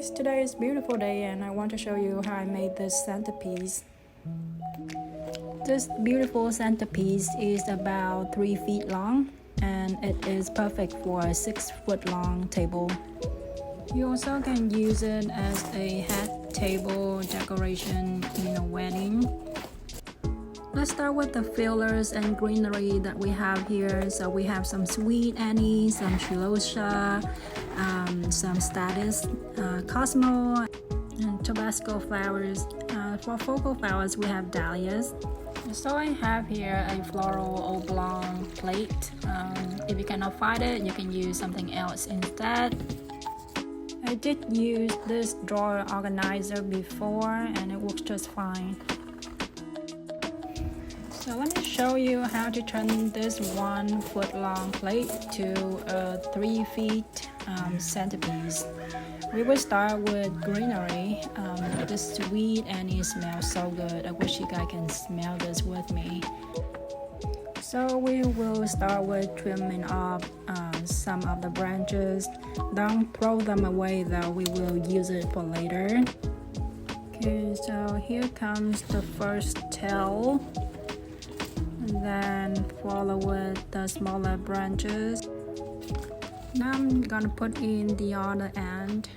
guys, today is a beautiful day and I want to show you how I made this centerpiece. This beautiful centerpiece is about 3 feet long and it is perfect for a 6-foot long table. You also can use it as a head table decoration in a wedding. Let's start with the fillers and greenery that we have here. So we have some sweet anise, some celosia, some status, cosmo, and Tabasco flowers. For focal flowers, we have dahlias. So I have here a floral oblong plate. If you cannot find it, you can use something else instead. I did use this drawer organizer before and it works just fine. So let me show you how to turn this 1 foot long plate to a 3 feet centerpiece. We will start with greenery. This sweet anise smells so good. I wish you guys can smell this with me. So we will start with trimming off some of the branches. Don't throw them away though, we will use it for later. Okay, so here comes the first tail. And then follow with the smaller branches. Now I'm gonna put in the other end.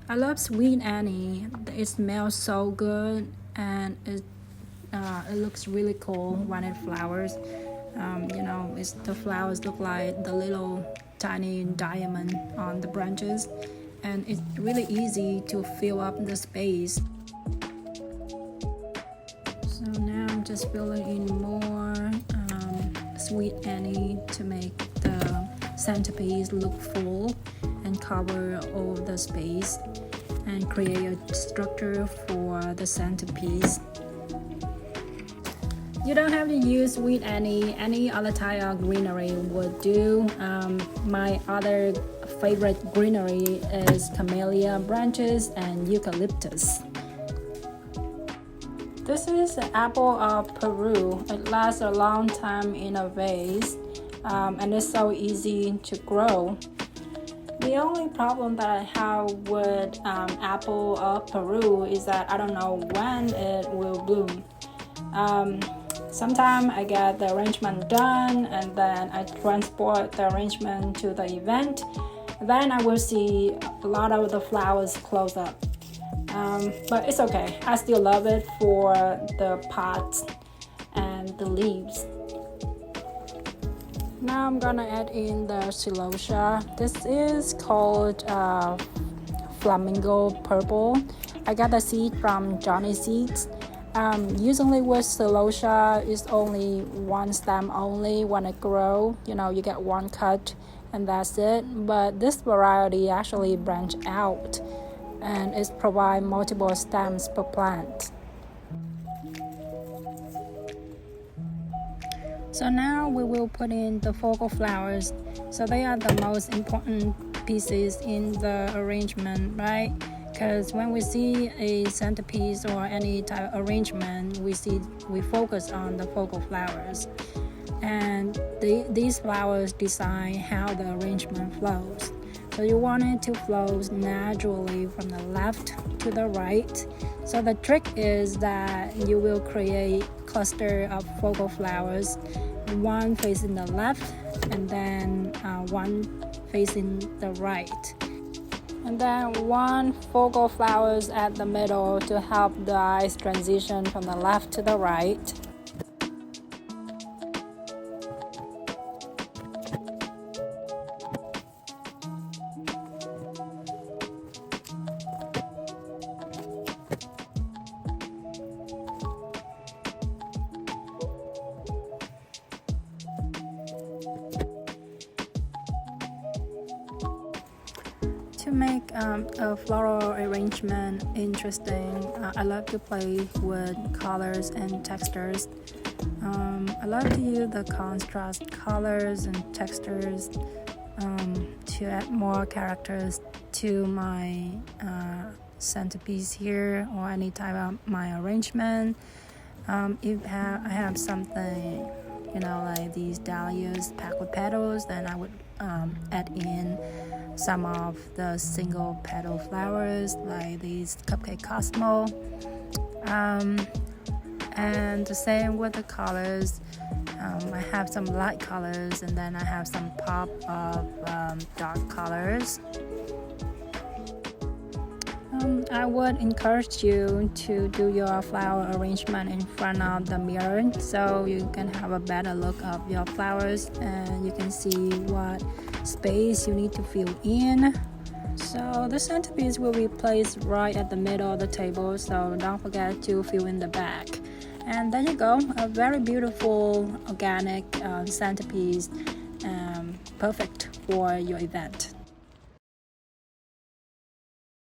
I love sweet anise. It smells so good and it looks really cool when it flowers. The flowers look like the little tiny diamond on the branches, and it's really easy to fill up the space. So now I'm just filling in more sweet anise to make the centerpiece look full and cover all the space and create a structure for the centerpiece. You don't have to use sweet anise, any other type of greenery would do. My other favorite greenery is camellia branches and eucalyptus. This is the apple of Peru. It lasts a long time in a vase and it's so easy to grow. The only problem that I have with apple of Peru is that I don't know when it will bloom. Sometimes I get the arrangement done and then I transport the arrangement to the event. Then I will see a lot of the flowers close up. But it's okay. I still love it for the pots and the leaves. Now I'm gonna add in the celosia. This is called flamingo purple. I got the seed from Johnny Seeds. Usually with celosia, it's only one stem only when it grows. You get one cut and that's it. But this variety actually branch out and it provides multiple stems per plant. So now we will put in the focal flowers. So they are the most important pieces in the arrangement, right? Because when we see a centerpiece or any type of arrangement, we focus on the focal flowers. And these flowers decide how the arrangement flows. So you want it to flow naturally from the left to the right. So the trick is that you will create a cluster of focal flowers, one facing the left and then one facing the right. And then one focal flowers at the middle to help the eyes transition from the left to the right. To make a floral arrangement interesting, I love to play with colors and textures. I love to use the contrast colors and textures to add more characters to my centerpiece here or any type of my arrangement. If I have something like these dahlias packed with petals, then I would add in some of the single petal flowers like these cupcake cosmo, and the same with the colors. I have some light colors and then I have some pop of dark colors. I would encourage you to do your flower arrangement in front of the mirror so you can have a better look of your flowers and you can see what space you need to fill in. So the centerpiece will be placed right at the middle of the table, so don't forget to fill in the back. And there you go, a very beautiful organic centerpiece, perfect for your event.